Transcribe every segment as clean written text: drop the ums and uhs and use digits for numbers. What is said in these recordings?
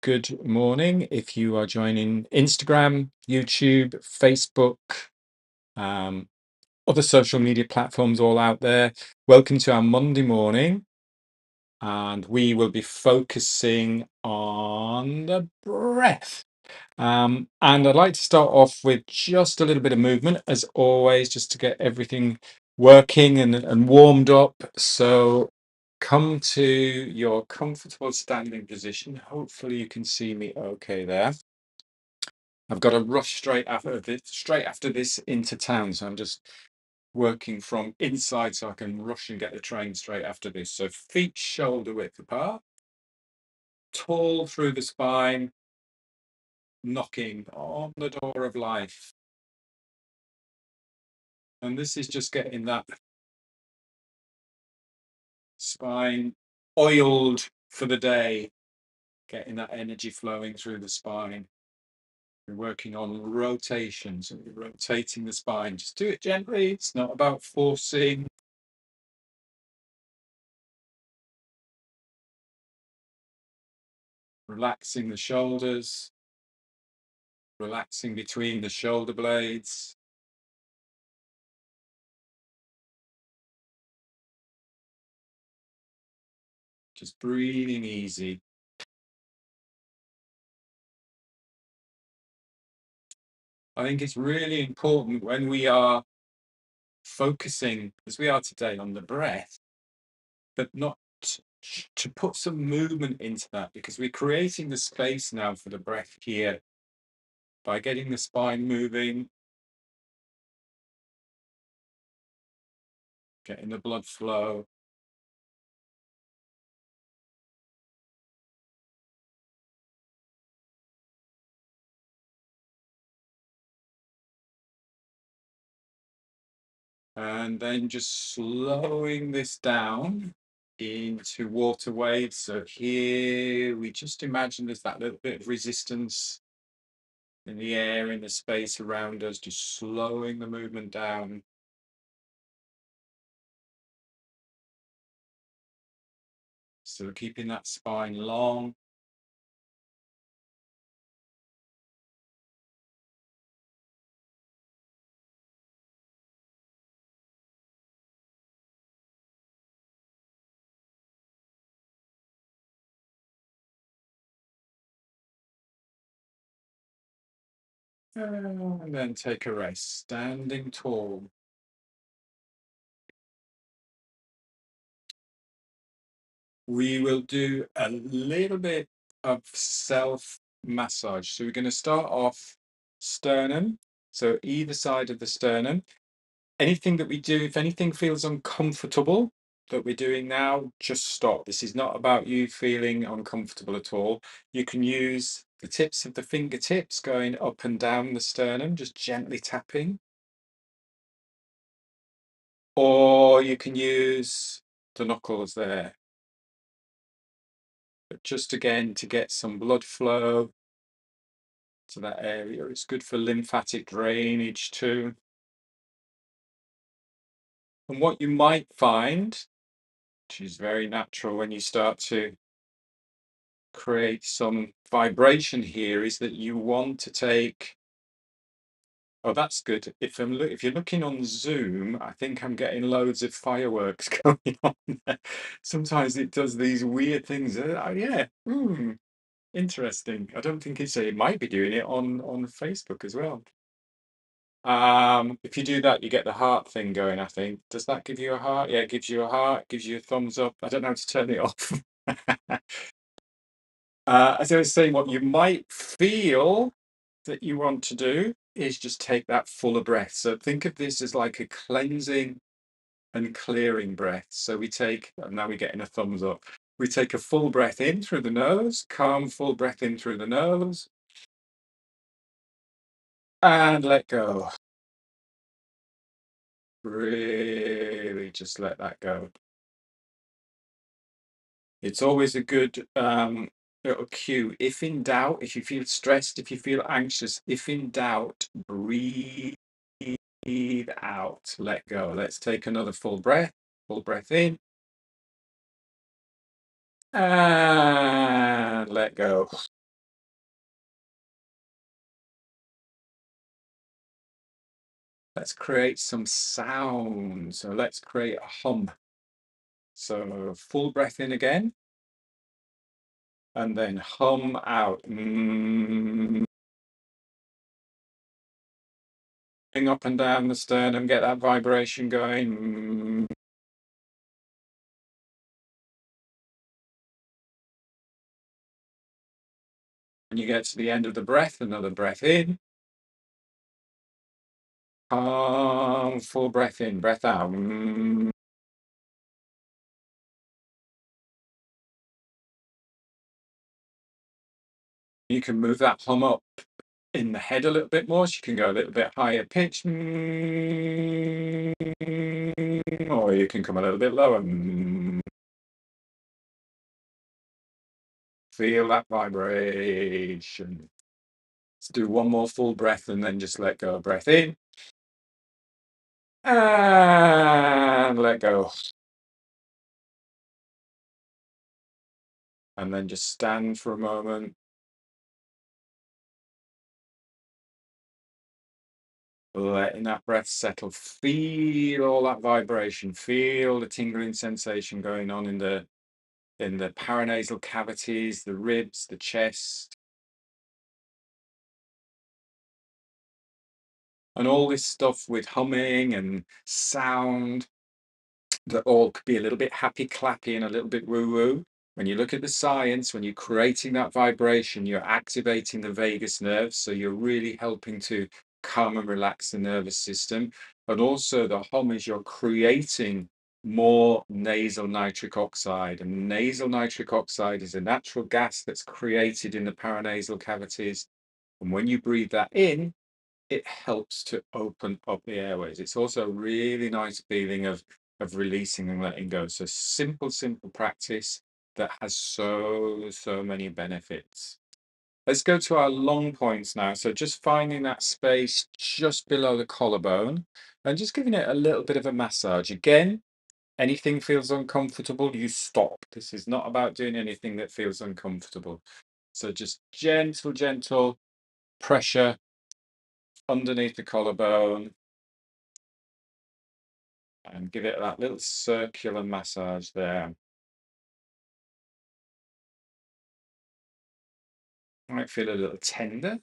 Good morning. If you are joining Instagram, YouTube, Facebook, um, other social media platforms all out there, welcome to our Monday morning. And we will be focusing on the breath. And I'd like to start off with just a little bit of movement, as always, just to get everything working and warmed up. So come to your comfortable standing position. Hopefully you can see me okay there. I've got to rush straight after this into town, so I'm just working from inside so I can rush and get the train straight after this. So feet shoulder width apart, tall through the spine, knocking on the door of life. And this is just getting that spine oiled for the day, getting that energy flowing through the spine. We're working on rotation, so we're rotating the spine. Just do it gently. It's not about forcing. Relaxing the shoulders, relaxing between the shoulder blades. Just breathing easy. I think it's really important when we are focusing, as we are today, on the breath, but not to put some movement into that, because we're creating the space now for the breath here by getting the spine moving, getting the blood flow. And then just slowing this down into water waves. So here we just imagine there's that little bit of resistance in the air, in the space around us, just slowing the movement down. So keeping that spine long. And then take a rest, standing tall. We will do a little bit of self massage. So we're going to start off sternum. So either side of the sternum. Anything that we do, if anything feels uncomfortable that we're doing now, just stop. This is not about you feeling uncomfortable at all. You can use the tips of the fingertips going up and down the sternum, just gently tapping. Or you can use the knuckles there. But just again, to get some blood flow to that area. It's good for lymphatic drainage too. And what you might find, which is very natural when you start to create some vibration here, is that you want to take. Oh, that's good. If you're looking on Zoom, I think I'm getting loads of fireworks going on there. Sometimes it does these weird things. Yeah, interesting. I don't think it might be doing it on Facebook as well. If you do that, you get the heart thing going, I think. Does that give you a heart? Yeah, it gives you a heart, gives you a thumbs up. I don't know how to turn it off. As I was saying, what you might feel that you want to do is just take that fuller breath. So think of this as like a cleansing and clearing breath. So we take, and now we're getting a thumbs up. We take a full breath in through the nose, calm, full breath in through the nose, and let go. Really just let that go. It's always a good little cue. If in doubt, if you feel stressed, if you feel anxious, if in doubt, breathe out, let go. Let's take another full breath in, and let go. Let's create some sound. So let's create a hum. So full breath in again, and then hum out. Up and down the sternum, get that vibration going. When you get to the end of the breath, another breath in. Full breath in, breath out. You can move that hum up in the head a little bit more, so you can go a little bit higher pitch, or you can come a little bit lower. Feel that vibration. Let's do one more full breath and then just let go. Breath in and let go. And then just stand for a moment. Letting that breath settle. Feel all that vibration. Feel the tingling sensation going on in the paranasal cavities, the ribs, the chest. And all this stuff with humming and sound that all could be a little bit happy clappy and a little bit woo woo. When you look at the science, when you're creating that vibration, you're activating the vagus nerve. So you're really helping to calm and relax the nervous system. And also the hum is you're creating more nasal nitric oxide. And nasal nitric oxide is a natural gas that's created in the paranasal cavities. And when you breathe that in, it helps to open up the airways. It's also a really nice feeling of releasing and letting go. So simple practice that has so many benefits. Let's go to our long points now. So just finding that space just below the collarbone and just giving it a little bit of a massage. Again, anything feels uncomfortable, you stop. This is not about doing anything that feels uncomfortable. So just gentle pressure underneath the collarbone and give it that little circular massage there. Might feel a little tender.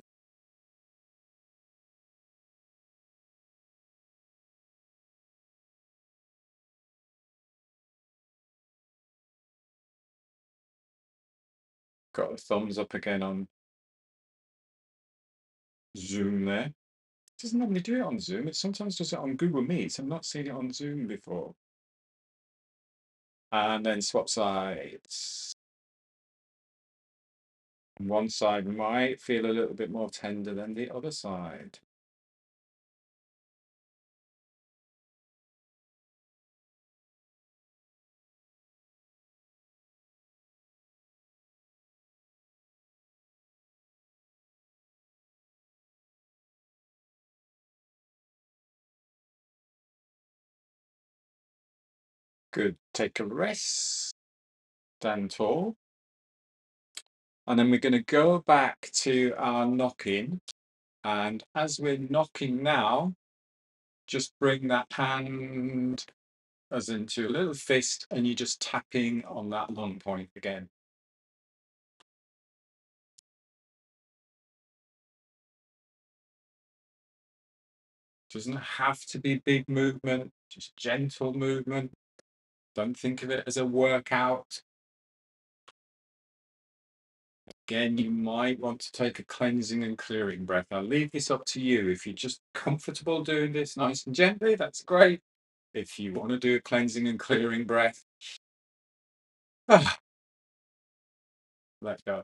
Got a thumbs up again on Zoom there. It doesn't normally do it on Zoom. It sometimes does it on Google Meet. I've not seen it on Zoom before. And then swap sides. One side might feel a little bit more tender than the other side. Good. Take a rest. Stand tall. And then we're going to go back to our knocking. And as we're knocking now, just bring that hand as into a little fist and you're just tapping on that lung point again. Doesn't have to be big movement, just gentle movement. Don't think of it as a workout. Again, you might want to take a cleansing and clearing breath. I'll leave this up to you. If you're just comfortable doing this nice and gently, that's great. If you want to do a cleansing and clearing breath, let go.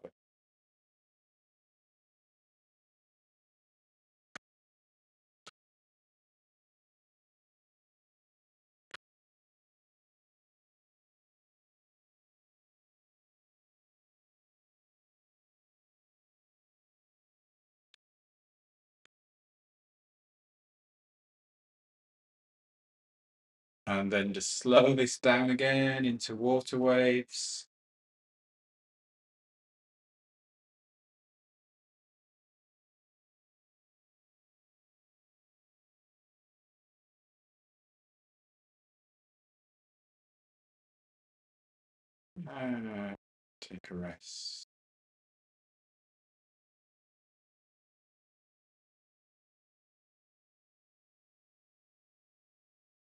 And then just slow this down again into water waves. And take a rest.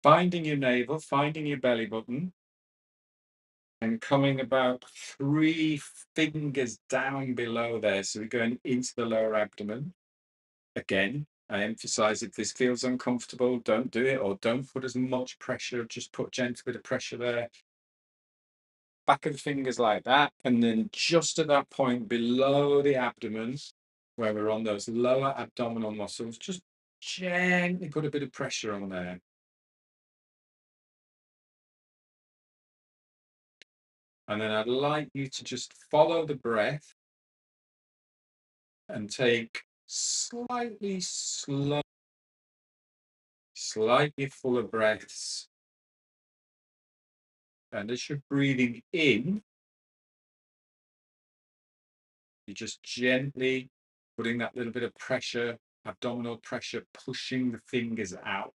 Finding your navel, finding your belly button, and coming about 3 fingers down below there. So we're going into the lower abdomen. Again, I emphasize if this feels uncomfortable, don't do it, or don't put as much pressure, just put gentle bit of pressure there. Back of the fingers like that, and then just at that point below the abdomen, where we're on those lower abdominal muscles, just gently put a bit of pressure on there. And then I'd like you to just follow the breath and take slightly slow, slightly fuller breaths. And as you're breathing in, you're just gently putting that little bit of pressure, abdominal pressure, pushing the fingers out.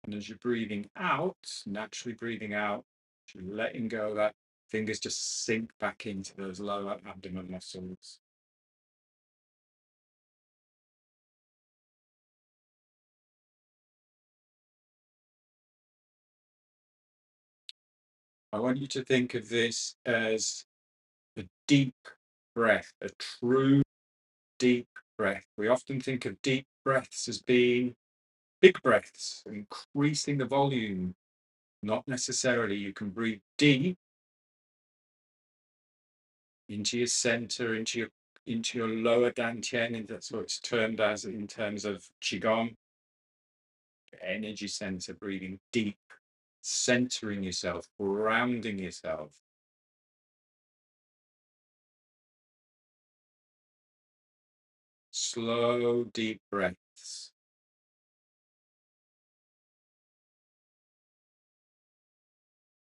And as you're breathing out, naturally breathing out, you're letting go, that fingers just sink back into those lower abdomen muscles. I want you to think of this as a deep breath, a true deep breath. We often think of deep breaths as being big breaths, increasing the volume. Not necessarily. You can breathe deep into your center, into your lower dantian, and that's what it's termed as in terms of qigong. Energy center, breathing deep, centering yourself, grounding yourself. Slow, deep breaths.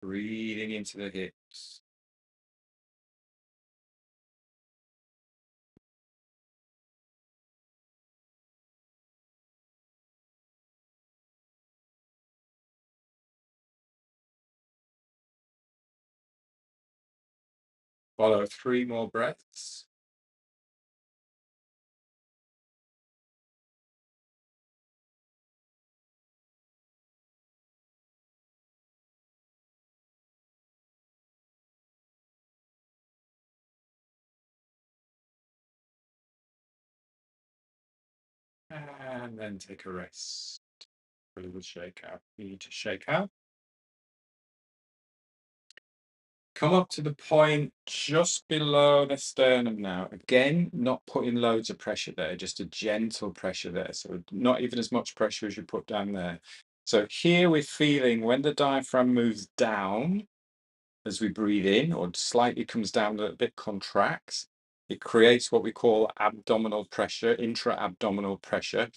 Breathing into the hips. Follow 3 more breaths. And then take a rest. A little shake out. You need to shake out. Come up to the point just below the sternum now. Again, not putting loads of pressure there, just a gentle pressure there. So not even as much pressure as you put down there. So here we're feeling when the diaphragm moves down as we breathe in, or slightly comes down a little bit, contracts, it creates what we call abdominal pressure, intra-abdominal pressure.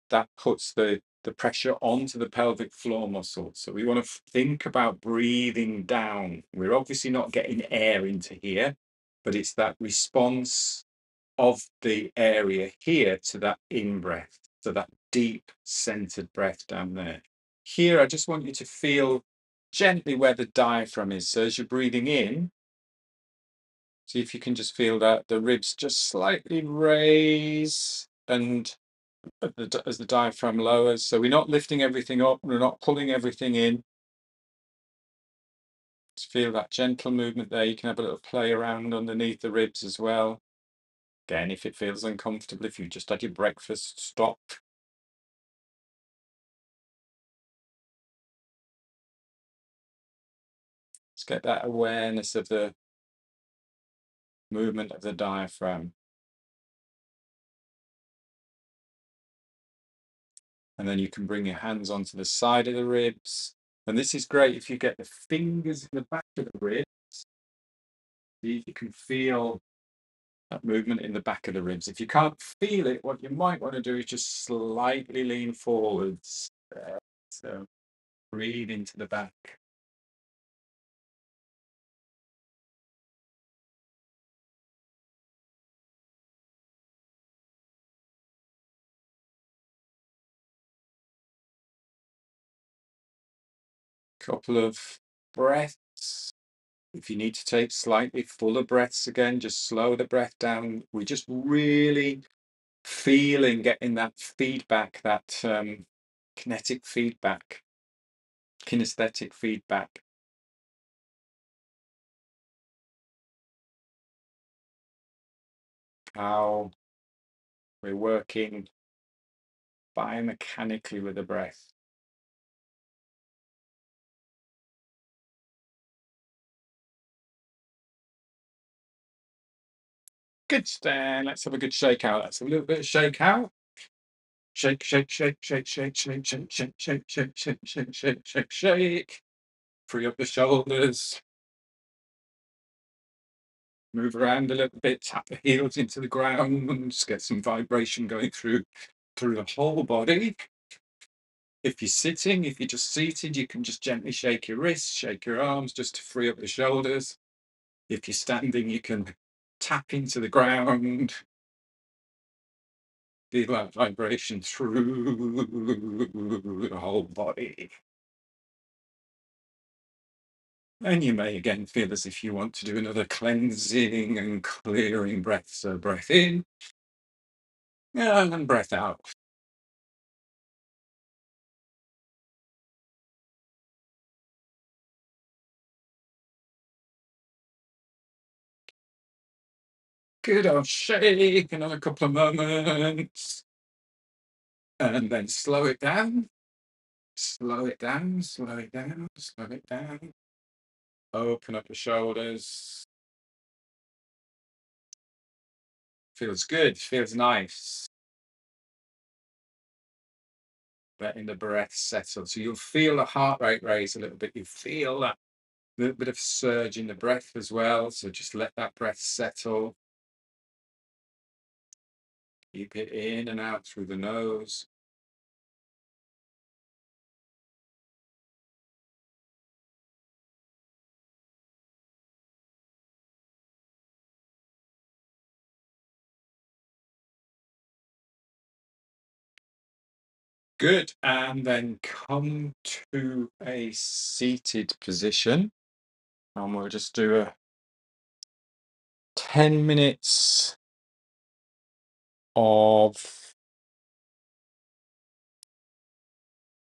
That puts the pressure onto the pelvic floor muscle. So we want to think about breathing down. We're obviously not getting air into here, but it's that response of the area here to that in-breath, to that deep centered breath down there. Here, I just want you to feel gently where the diaphragm is. So as you're breathing in, see if you can just feel that the ribs just slightly raise, and as the diaphragm lowers. So we're not lifting everything up, we're not pulling everything in. Just feel that gentle movement there. You can have a little play around underneath the ribs as well. Again, if it feels uncomfortable, if you just had your breakfast, stop. Let's get that awareness of the movement of the diaphragm. And then you can bring your hands onto the side of the ribs. And this is great if you get the fingers in the back of the ribs. See if you can feel that movement in the back of the ribs. If you can't feel it, what you might want to do is just slightly lean forwards. So breathe into the back. Couple of breaths. If you need to take slightly fuller breaths again, just slow the breath down. We're just really feeling, getting that feedback, that kinetic feedback, kinesthetic feedback. How we're working biomechanically with the breath. Good, Stan. Let's have a good shake out. Let's have a little bit of shake out. Shake, shake, shake, shake, shake, shake, shake, shake, shake, shake, shake, shake, shake, shake, shake. Free up the shoulders. Move around a little bit, tap the heels into the ground, just get some vibration going through the whole body. If you're sitting, if you're just seated, you can just gently shake your wrists, shake your arms just to free up the shoulders. If you're standing, you can tap into the ground, feel that vibration through the whole body. And you may again feel as if you want to do another cleansing and clearing breath. So breath in and breath out. Good, I'll shake another couple of moments. And then slow it down. Slow it down, slow it down, slow it down. Open up the shoulders. Feels good, feels nice. Letting the breath settle. So you'll feel the heart rate raise a little bit. You feel that little bit of surge in the breath as well. So just let that breath settle. Keep it in and out through the nose. Good. And then come to a seated position. And we'll just do a 10 minutes of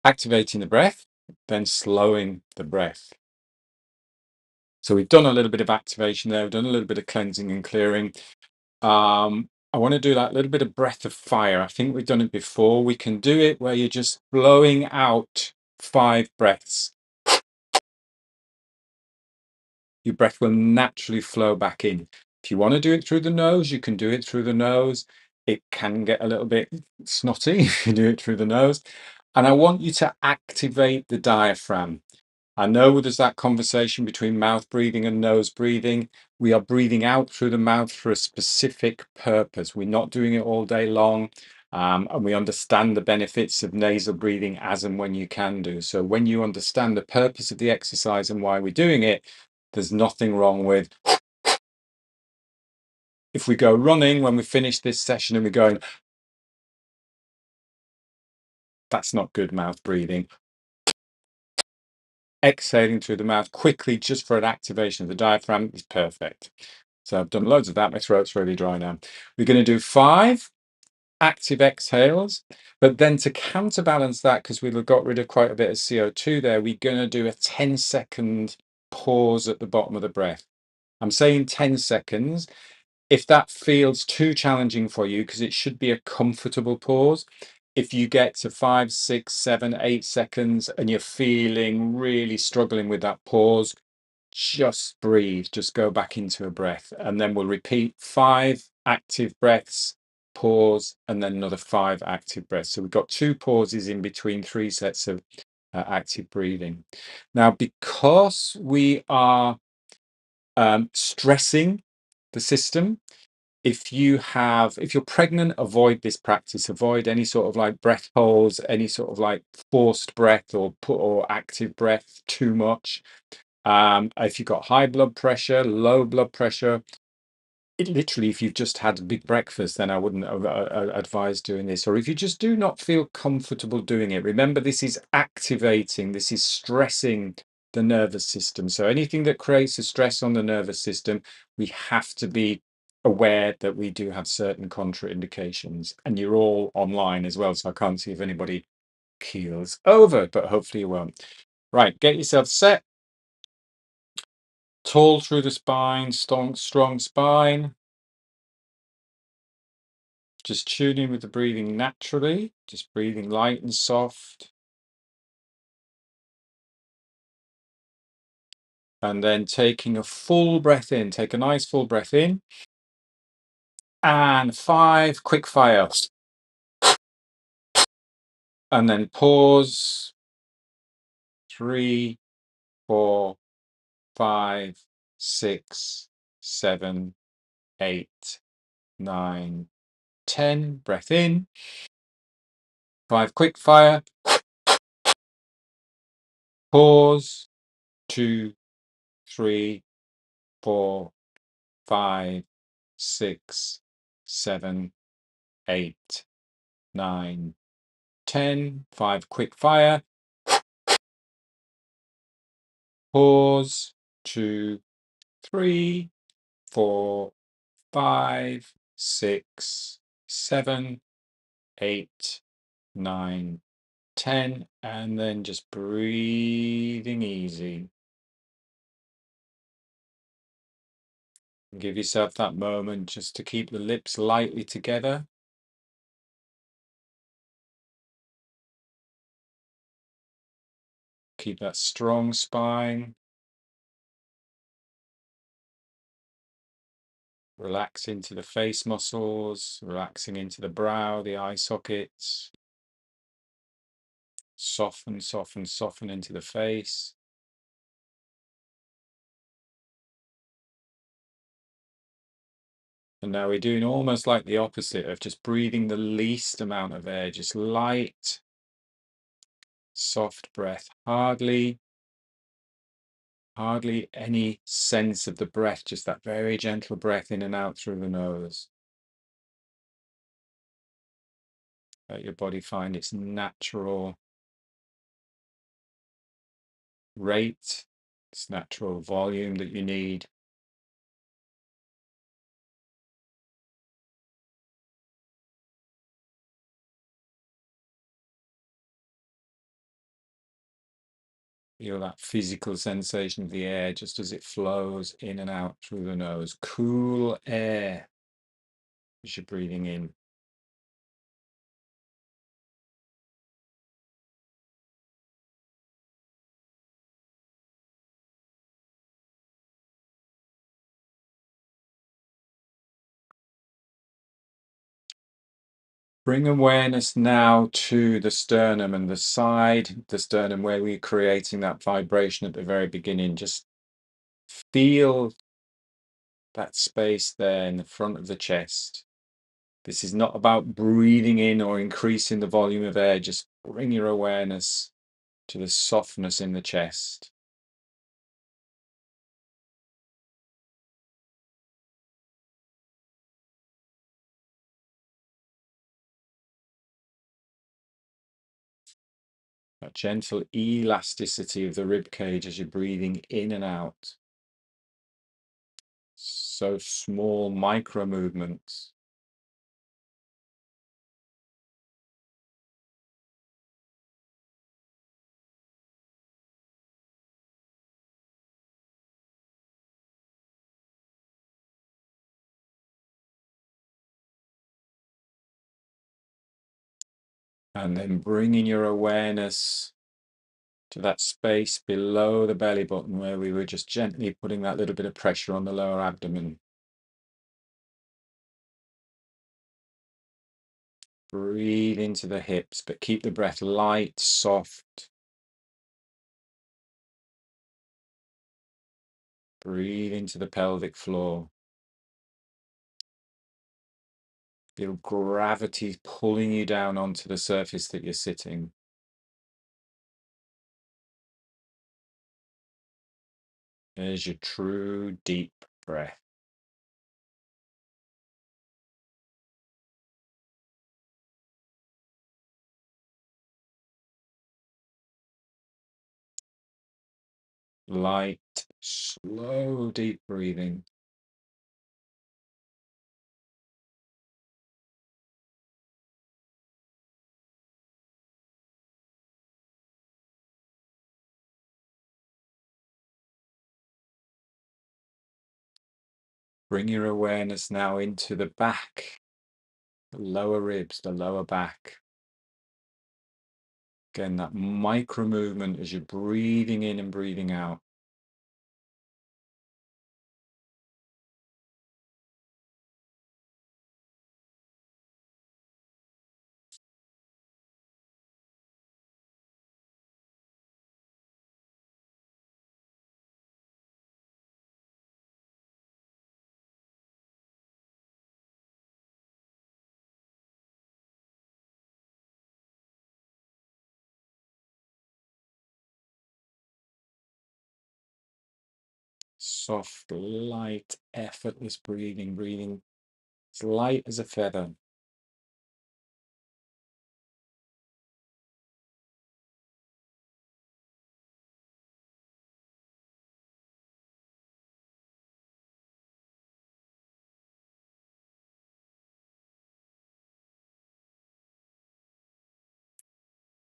activating the breath, then slowing the breath. So we've done a little bit of activation there, we've done a little bit of cleansing and clearing. I want to do that little bit of breath of fire. I think we've done it before. We can do it where you're just blowing out 5 breaths. Your breath will naturally flow back in. If you want to do it through the nose, you can do it through the nose. It can get a little bit snotty if you do it through the nose. And I want you to activate the diaphragm. I know there's that conversation between mouth breathing and nose breathing. We are breathing out through the mouth for a specific purpose. We're not doing it all day long. And we understand the benefits of nasal breathing as and when you can do. So when you understand the purpose of the exercise and why we're doing it, there's nothing wrong with if we go running when we finish this session and we're going, that's not good mouth breathing. Exhaling through the mouth quickly just for an activation of the diaphragm is perfect. So I've done loads of that. My throat's really dry now. We're going to do 5 active exhales, but then to counterbalance that, because we've got rid of quite a bit of CO2 there, we're going to do a 10-second pause at the bottom of the breath. I'm saying 10 seconds. If that feels too challenging for you, because it should be a comfortable pause, if you get to 5, 6, 7, 8 seconds and you're feeling really struggling with that pause, just breathe, just go back into a breath, and then we'll repeat 5 active breaths, pause, and then another 5 active breaths. So we've got 2 pauses in between 3 sets of active breathing. Now, because we are stressing the system, if you're pregnant, avoid this practice. Avoid any sort of like breath holds, any sort of like forced breath or active breath too much. If you've got high blood pressure, low blood pressure, literally, if you've just had a big breakfast, then I wouldn't advise doing this. Or if you just do not feel comfortable doing it, remember this is activating, this is stressing the nervous system. So anything that creates a stress on the nervous system, we have to be aware that we do have certain contraindications. And you're all online as well, so I can't see if anybody keels over, but hopefully you won't. Right, get yourself set. Tall through the spine, strong spine. Just tune in with the breathing naturally, just breathing light and soft. And then taking a full breath in. Take a nice full breath in. And 5 quick fire. And then pause. 3, 4, 5, 6, 7, 8, 9, 10. Breath in. 5 quick fire. Pause. 2, 3, 4, 5, 6, 7, 8, 9, 10. 5 quick fire. Pause. 2, 3, 4, 5, 6, 7, 8, 9, 10. And then just breathing easy. Give yourself that moment just to keep the lips lightly together. Keep that strong spine. Relax into the face muscles, relaxing into the brow, the eye sockets. Soften, soften, soften into the face. And now we're doing almost like the opposite of just breathing the least amount of air, just light, soft breath. Hardly any sense of the breath, just that very gentle breath in and out through the nose. Let your body find its natural rate, its natural volume that you need. Feel that physical sensation of the air just as it flows in and out through the nose. Cool air as you're breathing in. Bring awareness now to the sternum and the side, the sternum where we're creating that vibration at the very beginning. Just feel that space there in the front of the chest. This is not about breathing in or increasing the volume of air. Just bring your awareness to the softness in the chest. That gentle elasticity of the rib cage as you're breathing in and out. So small micro movements. And then bringing your awareness to that space below the belly button where we were just gently putting that little bit of pressure on the lower abdomen. Breathe into the hips, but keep the breath light, soft. Breathe into the pelvic floor. Feel gravity pulling you down onto the surface that you're sitting. There's your true deep breath. light, slow, deep breathing. Bring your awareness now into the back, the lower ribs, the lower back. Again, that micro movement as you're breathing in and breathing out. Soft, light, effortless breathing, breathing as light as a feather.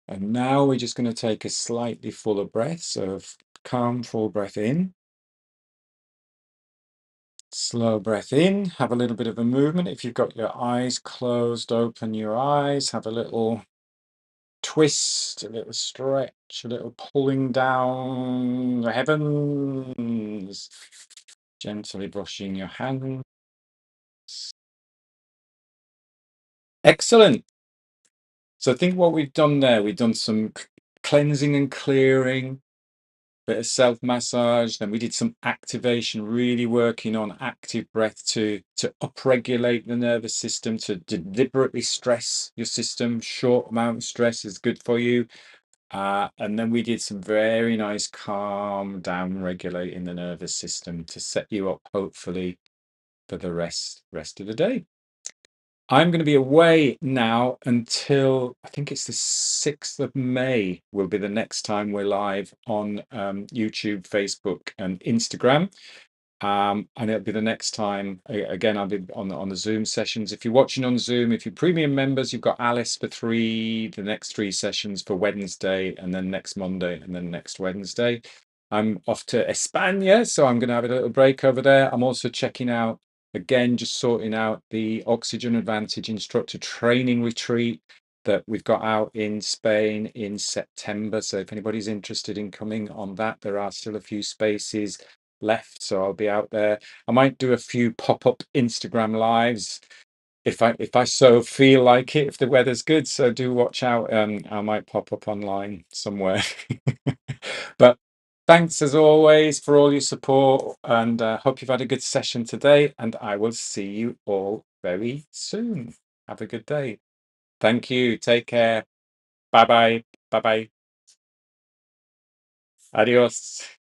And now we're just going to take a slightly fuller breath. So calm, full breath in. Slow breath in. Have a little bit of a movement. If you've got your eyes closed, open your eyes. Have a little twist, a little stretch, a little pulling down the heavens. Gently brushing your hands. Excellent. So I think what we've done there, we've done some cleansing and clearing, bit of self massage. Then we did some activation, really working on active breath to upregulate the nervous system, to deliberately stress your system. Short amount of stress is good for you. And then we did some very nice calm down regulating the nervous system to set you up hopefully for the rest of the day. I'm going to be away now until I think it's the 6th of May will be the next time we're live on YouTube, Facebook, and Instagram. And it'll be the next time again. I'll be on the Zoom sessions. If you're watching on Zoom, if you're premium members, you've got Alice for the next 3 sessions for Wednesday, and then next Monday, and then next Wednesday. I'm off to España, so I'm going to have a little break over there. I'm also checking out again, just sorting out the Oxygen Advantage instructor training retreat that we've got out in Spain in September. So if anybody's interested in coming on that, there are still a few spaces left, so I'll be out there. I might do a few pop-up Instagram lives if I so feel like it, if the weather's good. So do watch out. I might pop up online somewhere. But thanks as always for all your support, and hope you've had a good session today, and I will see you all very soon. Have a good day. Thank you. Take care. Bye bye. Bye bye. Adios.